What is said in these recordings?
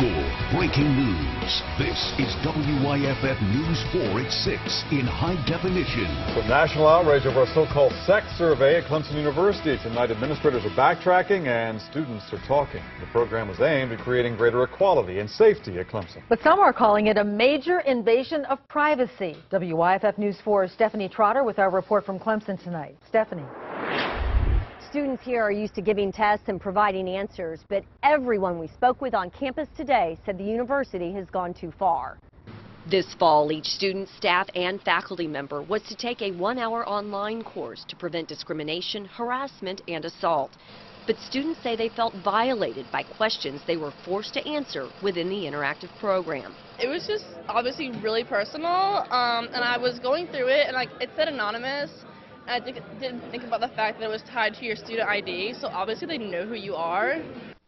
School. Breaking news. This is WYFF News 4 at 6 in high definition. From national outrage over a so-called sex survey at Clemson University, tonight administrators are backtracking and students are talking. The program was aimed at creating greater equality and safety at Clemson. But some are calling it a major invasion of privacy. WYFF News 4's Stephanie Trotter with our report from Clemson tonight. Stephanie. Students here are used to giving tests and providing answers, but everyone we spoke with on campus today said the university has gone too far. This fall, each student, staff, and faculty member was to take a one-hour online course to prevent discrimination, harassment, and assault. But students say they felt violated by questions they were forced to answer within the interactive program. It was just obviously really personal, and I was going through it, and it said anonymous. I didn't think about the fact that it was tied to your student ID, so obviously they know who you are.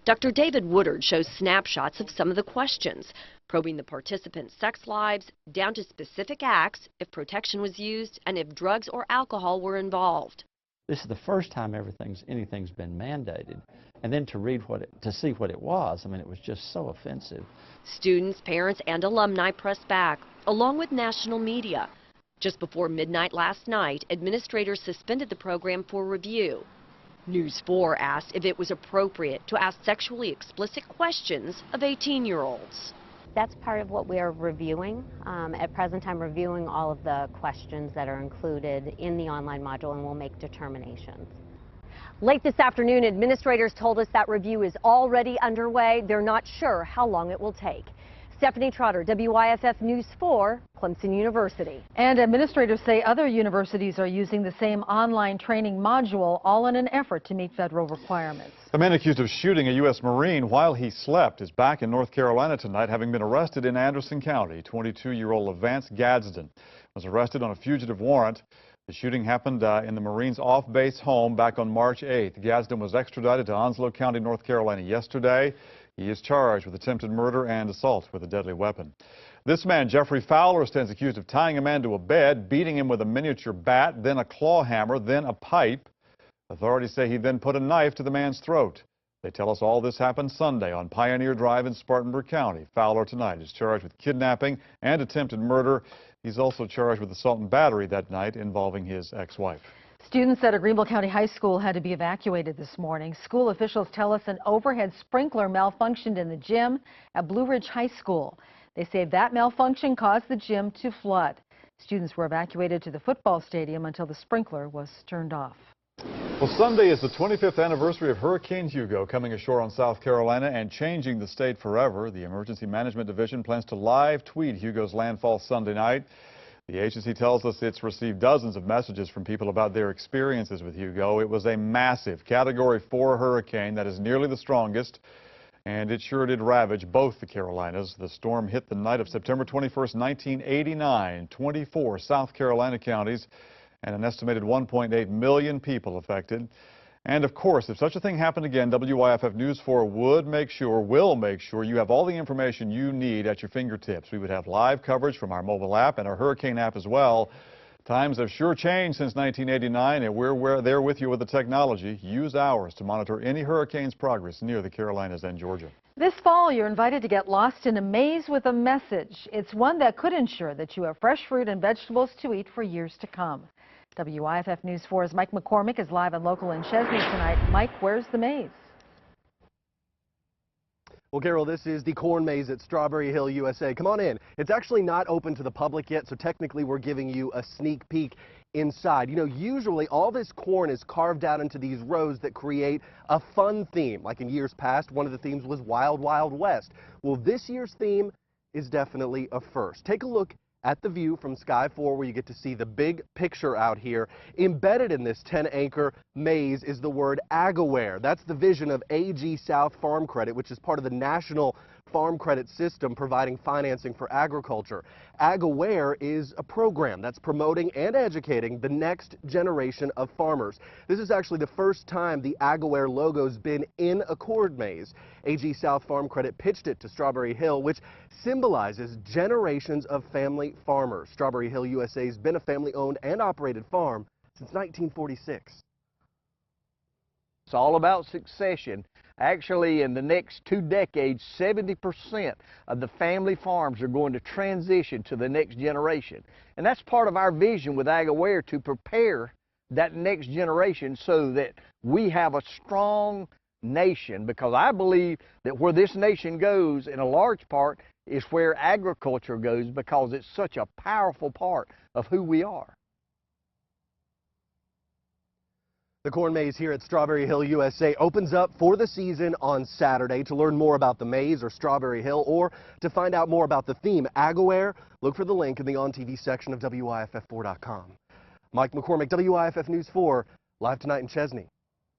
Dr. David Woodard shows snapshots of some of the questions, probing the participants' sex lives down to specific acts, if protection was used, and if drugs or alcohol were involved. This is the first time anything's been mandated, and then to see what it was, I mean, it was just so offensive. Students, parents, and alumni pressed back, along with national media. Just before midnight last night, administrators suspended the program for review. News 4 asked if it was appropriate to ask sexually explicit questions of 18-year-olds. That's part of what we are reviewing. At present time, reviewing all of the questions that are included in the online module, and we'll make determinations. Late this afternoon, administrators told us that review is already underway. They're not sure how long it will take. Stephanie Trotter, WYFF News 4, Clemson University. And administrators say other universities are using the same online training module, all in an effort to meet federal requirements. The man accused of shooting a U.S. Marine while he slept is back in North Carolina tonight, having been arrested in Anderson County. 22-year-old Levance Gadsden was arrested on a fugitive warrant. The shooting happened in the Marine's off-base home back on March 8th. Gadsden was extradited to Onslow County, North Carolina yesterday. He is charged with attempted murder and assault with a deadly weapon. This man, Jeffrey Fowler, stands accused of tying a man to a bed, beating him with a miniature bat, then a claw hammer, then a pipe. Authorities say he then put a knife to the man's throat. They tell us all this happened Sunday on Pioneer Drive in Spartanburg County. Fowler tonight is charged with kidnapping and attempted murder. He's also charged with assault and battery that night involving his ex-wife. Students at a Greenville County high school had to be evacuated this morning. School officials tell us an overhead sprinkler malfunctioned in the gym at Blue Ridge High School. They say that malfunction caused the gym to flood. Students were evacuated to the football stadium until the sprinkler was turned off. Well, Sunday is the 25th anniversary of Hurricane Hugo coming ashore on South Carolina and changing the state forever. The Emergency Management Division plans to live tweet Hugo's landfall Sunday night. The agency tells us it's received dozens of messages from people about their experiences with Hugo. It was a massive Category 4 hurricane that is nearly the strongest, and it sure did ravage both the Carolinas. The storm hit the night of September 21st, 1989, 24 South Carolina counties, and an estimated 1.8 million people affected. And of course, if such a thing happened again, WYFF News 4 will make sure you have all the information you need at your fingertips. We would have live coverage from our mobile app and our hurricane app as well. Times have sure changed since 1989, and we're there with you with the technology. Use ours to monitor any hurricane's progress near the Carolinas and Georgia. This fall, you're invited to get lost in a maze with a message. It's one that could ensure that you have fresh fruit and vegetables to eat for years to come. WYFF News 4's Mike McCormick is live and local in Chesney tonight. Mike, where's the maze? Well, Carol, this is the corn maze at Strawberry Hill, USA. Come on in. It's actually not open to the public yet, so technically we're giving you a sneak peek inside. You know, usually all this corn is carved out into these rows that create a fun theme. Like in years past, one of the themes was Wild Wild West. Well, this year's theme is definitely a first. Take a look at the view from Sky 4, where you get to see the big picture out here. Embedded in this 10-acre maze is the word AgAware. That's the vision of AG South Farm Credit, which is part of the national farm credit system providing financing for agriculture. AgAware is a program that's promoting and educating the next generation of farmers. This is actually the first time the AgAware logo's been in a corn maze. AG South Farm Credit pitched it to Strawberry Hill, which symbolizes generations of family farmers. Strawberry Hill USA has been a family-owned and operated farm since 1946. It's all about succession. Actually, in the next 2 decades, 70% of the family farms are going to transition to the next generation. And that's part of our vision with AgAware, to prepare that next generation so that we have a strong nation, because I believe that where this nation goes in a large part is where agriculture goes, because it's such a powerful part of who we are. The corn maze here at Strawberry Hill USA opens up for the season on Saturday. To learn more about the maze or Strawberry Hill, or to find out more about the theme AgAware, look for the link in the On TV section of WIFF4.com. Mike McCormick, WIFF News 4, live tonight in Chesney.